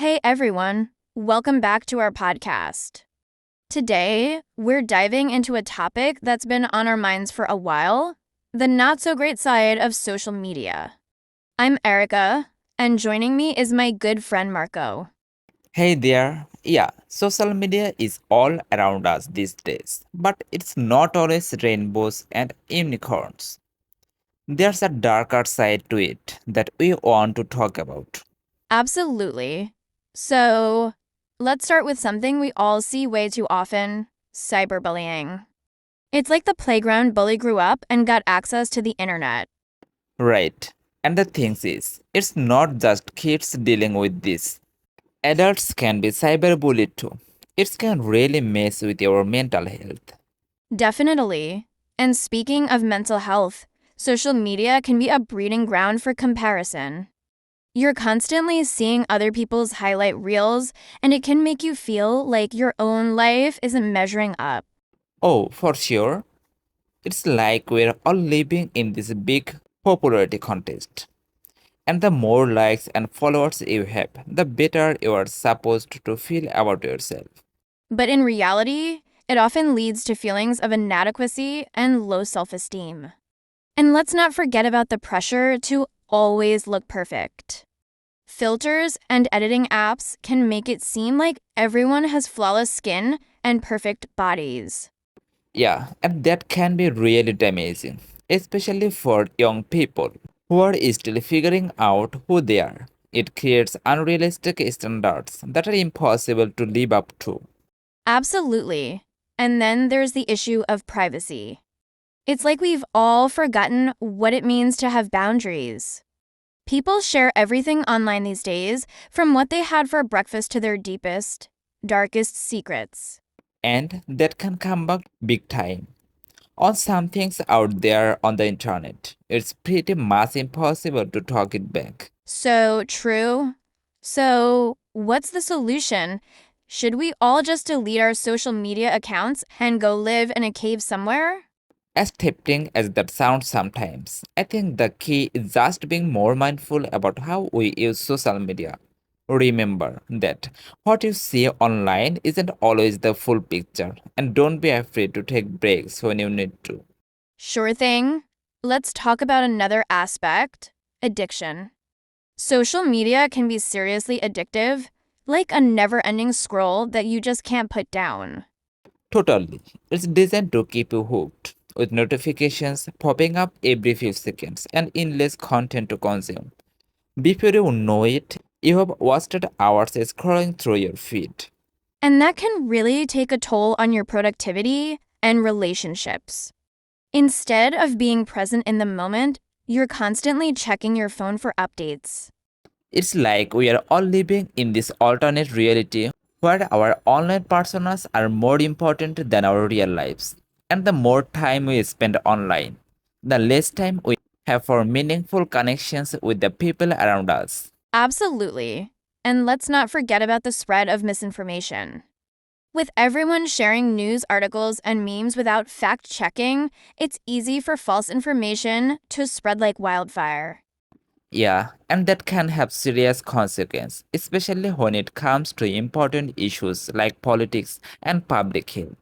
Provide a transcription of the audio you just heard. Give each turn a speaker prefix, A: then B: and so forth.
A: Hey everyone, welcome back to our podcast. Today, we're diving into a topic that's been on our minds for a while, the not so great side of social media. I'm Erica, and joining me is my good friend Marco.
B: Hey there. Yeah, social media is all around us these days, but it's not always rainbows and unicorns. There's a darker side to it that we want to talk about.
A: Absolutely. So, let's start with something we all see way too often: cyberbullying. It's like the playground bully grew up and got access to the internet.
B: Right. And the thing is, it's not just kids dealing with this. Adults can be cyberbullied too. It can really mess with your mental health.
A: Definitely. And speaking of mental health, social media can be a breeding ground for comparison. You're constantly seeing other people's highlight reels, and it can make you feel like your own life isn't measuring up.
B: Oh, for sure. It's like we're all living in this big popularity contest. And the more likes and followers you have, the better you are supposed to feel about yourself.
A: But in reality, it often leads to feelings of inadequacy and low self esteem. And let's not forget about the pressure to always look perfect. Filters and editing apps can make it seem like everyone has flawless skin and perfect bodies.
B: Yeah, and that can be really damaging, especially for young people who are still figuring out who they are. It creates unrealistic standards that are impossible to live up to.
A: Absolutely. And then there's the issue of privacy. It's like we've all forgotten what it means to have boundaries. People share everything online these days, from what they had for breakfast to their deepest, darkest secrets.
B: And that can come back big time. On some things out there on the internet, it's pretty much impossible to talk it back.
A: So true. So, what's the solution? Should we all just delete our social media accounts and go live in a cave somewhere?
B: As tempting as that sounds sometimes, I think the key is just being more mindful about how we use social media. Remember that what you see online isn't always the full picture, and don't be afraid to take breaks when you need to.
A: Sure thing. Let's talk about another aspect: addiction. Social media can be seriously addictive, like a never ending scroll that you just can't put down.
B: Totally. It's designed to keep you hooked, with notifications popping up every few seconds and endless content to consume. Before you know it, you have wasted hours scrolling through your feed.
A: And that can really take a toll on your productivity and relationships. Instead of being present in the moment, you're constantly checking your phone for updates.
B: It's like we are all living in this alternate reality where our online personas are more important than our real lives. And the more time we spend online, the less time we have for meaningful connections with the people around us.
A: Absolutely. And let's not forget about the spread of misinformation. With everyone sharing news articles and memes without fact checking, it's easy for false information to spread like wildfire.
B: Yeah, and that can have serious consequences, especially when it comes to important issues like politics and public health.